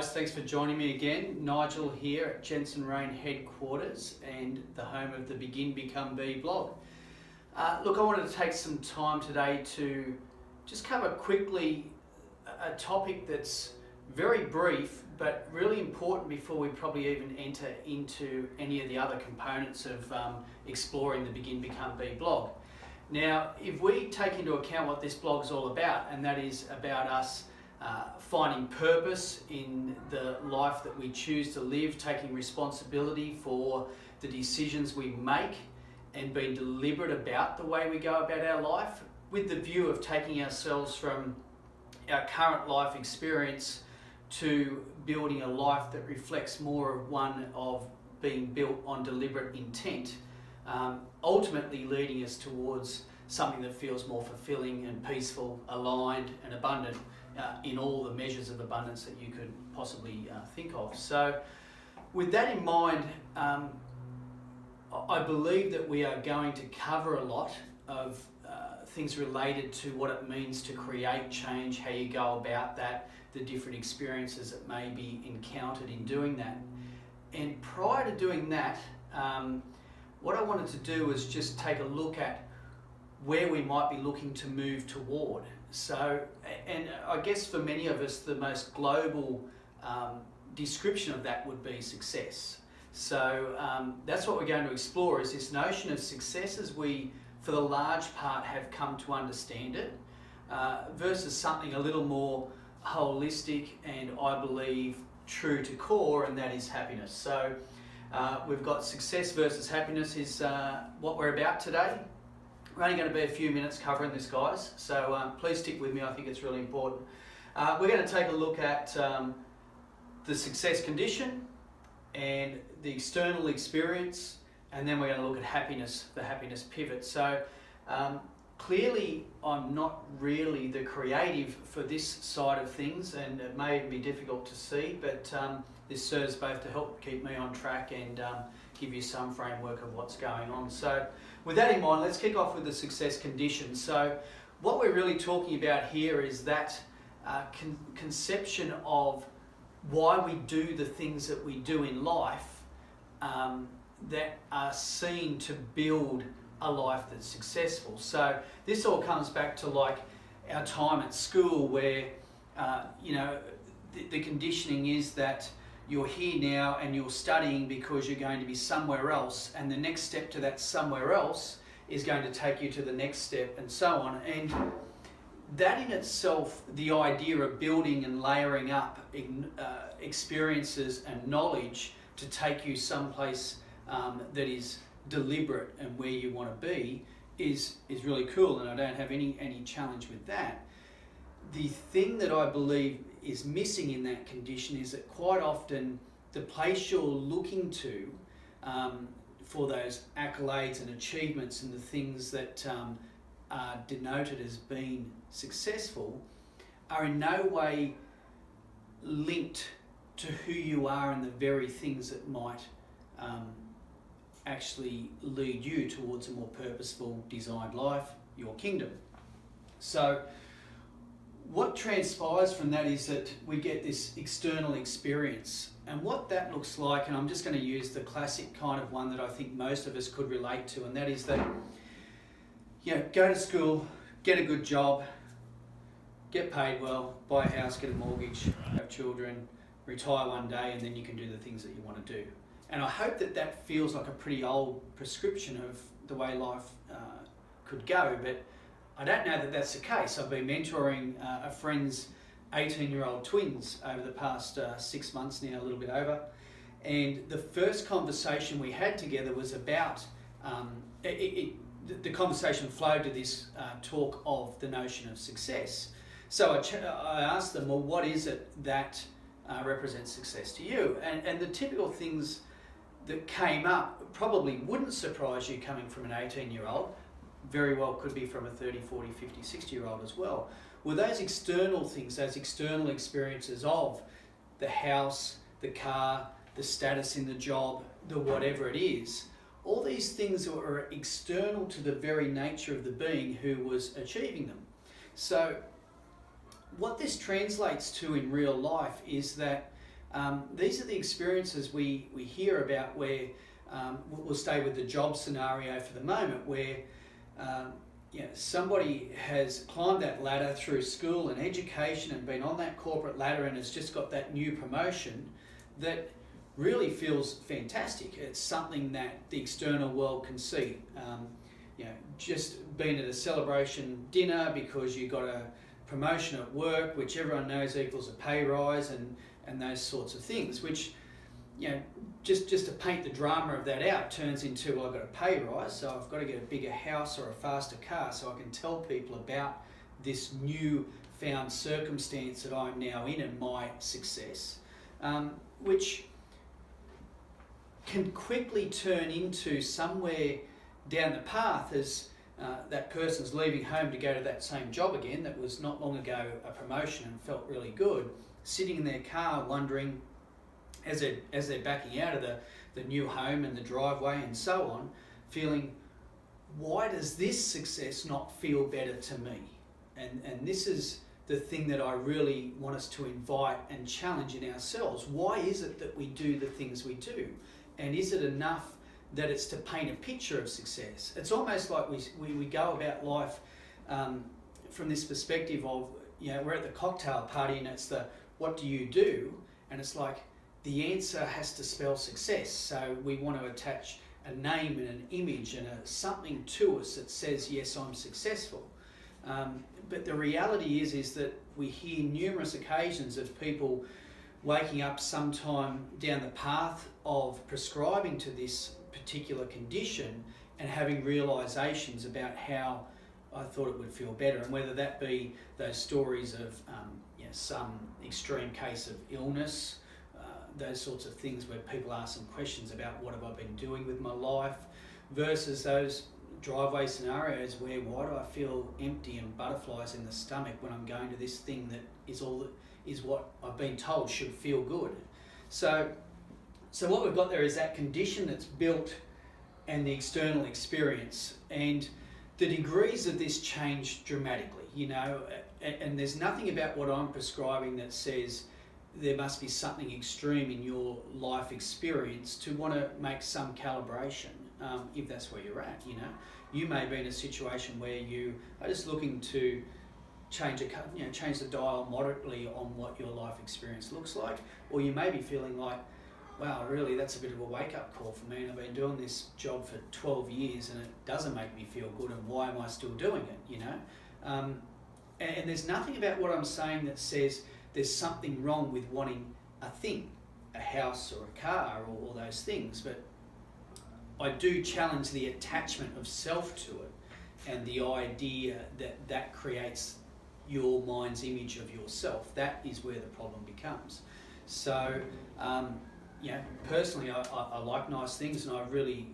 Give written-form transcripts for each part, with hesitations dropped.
guys, thanks for joining me again. Nigel here at Jensen Rain headquarters and the home of the Begin Become Be blog. Look, I wanted to take some time today to just cover quickly a topic that's very brief but really important before we probably even enter into any of the other components of exploring the Begin Become Be blog. Now, if we take into account what this blog is all about, and that is about us finding purpose in the life that we choose to live, taking responsibility for the decisions we make and being deliberate about the way we go about our life, with the view of taking ourselves from our current life experience to building a life that reflects more of one of being built on deliberate intent, ultimately leading us towards something that feels more fulfilling and peaceful, aligned and abundant in all the measures of abundance that you could possibly think of. So with that in mind, I believe that we are going to cover a lot of things related to what it means to create change, how you go about that, the different experiences that may be encountered in doing that. And prior to doing that, what I wanted to do was just take a look at where we might be looking to move toward. So, and I guess for many of us, the most global description of that would be success. So that's what we're going to explore, is this notion of success as we, for the large part, have come to understand it, versus something a little more holistic and, I believe, true to core, and that is happiness. So we've got success versus happiness is what we're about today. We're only going to be a few minutes covering this, guys, so please stick with me. I think it's really important. We're going to take a look at the success condition and the external experience, and then we're going to look at happiness, the happiness pivot. So clearly I'm not really the creative for this side of things, and it may even be difficult to see, but this serves both to help keep me on track and give you some framework of what's going on. So with that in mind, let's kick off with the success condition. So what we're really talking about here is that conception of why we do the things that we do in life that are seen to build a life that's successful. So this all comes back to like our time at school, where the conditioning is that you're here now and you're studying because you're going to be somewhere else, and the next step to that somewhere else is going to take you to the next step, and so on. And that in itself, the idea of building and layering up experiences and knowledge to take you someplace that is deliberate and where you want to be is really cool, and I don't have any challenge with that. The thing that I believe is missing in that condition is that quite often the place you're looking to for those accolades and achievements and the things that are denoted as being successful are in no way linked to who you are and the very things that might actually lead you towards a more purposeful, designed life, your kingdom. So what transpires from that is that we get this external experience, and what that looks like, and I'm just going to use the classic kind of one that I think most of us could relate to, and that is that, go to school, get a good job, get paid well, buy a house, get a mortgage, have children, retire one day, and then you can do the things that you want to do. And I hope that that feels like a pretty old prescription of the way life could go, but I don't know that that's the case. I've been mentoring a friend's 18-year-old twins over the past 6 months now, a little bit over. And the first conversation we had together was about, the conversation flowed to this talk of the notion of success. So I asked them, well, what is it that represents success to you? And the typical things that came up probably wouldn't surprise you coming from an 18-year-old, very well could be from a 30, 40, 50, 60-year-old as well. Well, those external things, those external experiences of the house, the car, the status in the job, the whatever it is, all these things are external to the very nature of the being who was achieving them. So what this translates to in real life is that These are the experiences we hear about where, we'll stay with the job scenario for the moment, where somebody has climbed that ladder through school and education and been on that corporate ladder and has just got that new promotion that really feels fantastic. It's something that the external world can see. Just being at a celebration dinner because you got a promotion at work, which everyone knows equals a pay rise, and those sorts of things, which, just to paint the drama of that out, turns into, well, I've got a pay rise, so I've got to get a bigger house or a faster car so I can tell people about this new found circumstance that I'm now in and my success, which can quickly turn into somewhere down the path as that person's leaving home to go to that same job again that was not long ago a promotion and felt really good, sitting in their car wondering, as they're backing out of the new home and the driveway and so on, feeling, why does this success not feel better to me? And this is the thing that I really want us to invite and challenge in ourselves. Why is it that we do the things we do? And is it enough that it's to paint a picture of success? It's almost like we go about life from this perspective of, we're at the cocktail party and it's the, what do you do? And it's like, the answer has to spell success. So we want to attach a name and an image and something to us that says, yes, I'm successful. But the reality is that we hear numerous occasions of people waking up sometime down the path of prescribing to this particular condition and having realizations about how I thought it would feel better, and whether that be those stories of some extreme case of illness, those sorts of things where people ask some questions about what have I been doing with my life, versus those driveway scenarios where, why do I feel empty and butterflies in the stomach when I'm going to this thing that is what I've been told should feel good. So what we've got there is that condition that's built and the external experience, and the degrees of this change dramatically, and there's nothing about what I'm prescribing that says there must be something extreme in your life experience to want to make some calibration, if that's where you're at. You may be in a situation where you are just looking to change the dial moderately on what your life experience looks like, or you may be feeling like, wow, really, that's a bit of a wake-up call for me, and I've been doing this job for 12 years and it doesn't make me feel good, and why am I still doing it, And there's nothing about what I'm saying that says there's something wrong with wanting a thing, a house or a car or all those things, but I do challenge the attachment of self to it and the idea that creates your mind's image of yourself. That is where the problem becomes. So, personally, I like nice things, and I really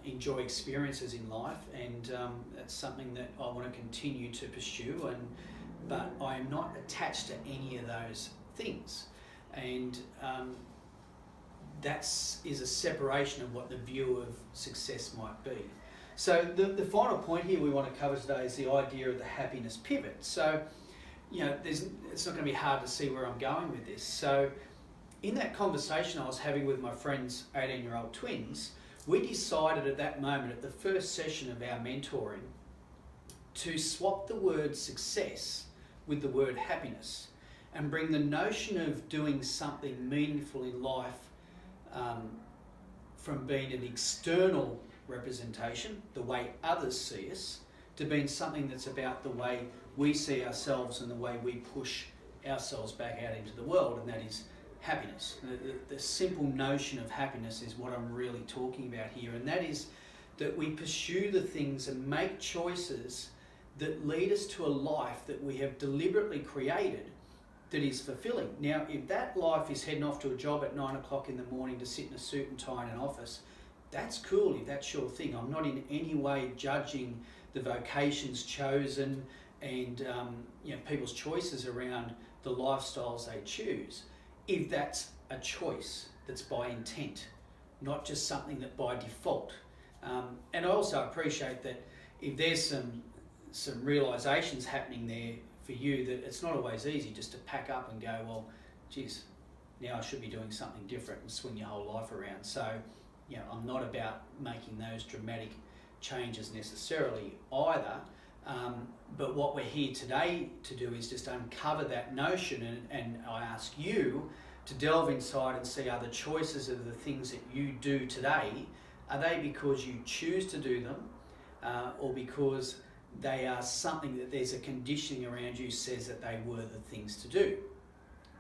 enjoy experiences in life, and that's something that I want to continue to pursue. But I am not attached to any of those things, and that is a separation of what the view of success might be. So the final point here we want to cover today is the idea of the happiness pivot. So, it's not going to be hard to see where I'm going with this. So, in that conversation I was having with my friend's 18-year-old twins, we decided at that moment, at the first session of our mentoring, to swap the word success with the word happiness and bring the notion of doing something meaningful in life from being an external representation, the way others see us, to being something that's about the way we see ourselves and the way we push ourselves back out into the world, and that is happiness. The simple notion of happiness is what I'm really talking about here, and that is that we pursue the things and make choices that lead us to a life that we have deliberately created that is fulfilling. Now, if that life is heading off to a job at 9 o'clock in the morning to sit in a suit and tie in an office, that's cool if that's your thing. I'm not in any way judging the vocations chosen and people's choices around the lifestyles they choose, if that's a choice that's by intent, not just something that by default. And I also appreciate that if there's some realizations happening there for you, that it's not always easy just to pack up and go, well, geez, now I should be doing something different and swing your whole life around. So, I'm not about making those dramatic changes necessarily either. But what we're here today to do is just uncover that notion, and I ask you to delve inside and see, are the choices of the things that you do today, are they because you choose to do them, or because they are something that there's a conditioning around you says that they were the things to do?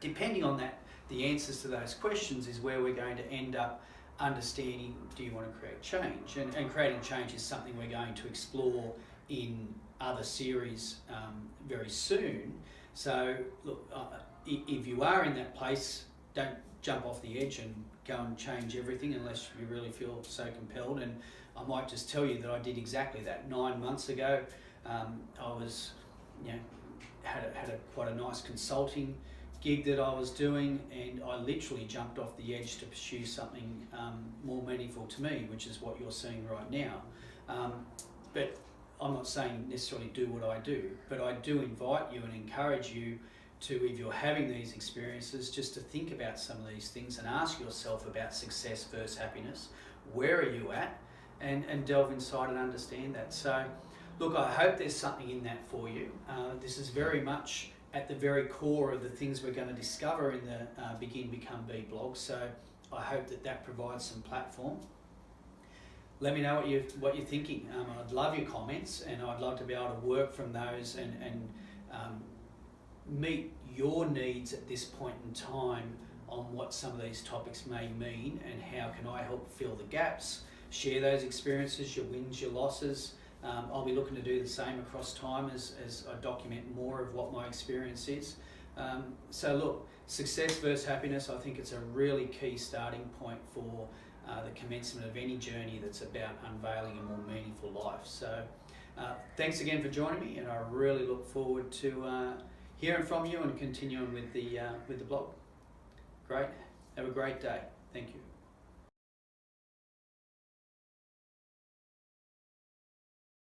Depending on that, the answers to those questions is where we're going to end up understanding, do you want to create change? And creating change is something we're going to explore in other series very soon. So look, if you are in that place, don't jump off the edge and go and change everything unless you really feel so compelled. And I might just tell you that I did exactly that 9 months ago. I was, had quite a nice consulting gig that I was doing, and I literally jumped off the edge to pursue something more meaningful to me, which is what you're seeing right now. But I'm not saying necessarily do what I do, but I do invite you and encourage you to, if you're having these experiences, just to think about some of these things and ask yourself about success versus happiness. Where are you at? And delve inside and understand that. So, look, I hope there's something in that for you. This is very much at the very core of the things we're going to discover in the Begin Become Be blog. So I hope that provides some platform. Let me know what you're thinking. I'd love your comments, and I'd love to be able to work from those and meet your needs at this point in time on what some of these topics may mean, and how can I help fill the gaps, share those experiences, your wins, your losses. I'll be looking to do the same across time as I document more of what my experience is. So look, success versus happiness, I think it's a really key starting point for the commencement of any journey that's about unveiling a more meaningful life. So thanks again for joining me, and I really look forward to hearing from you and continuing with the blog. Great. Have a great day. Thank you.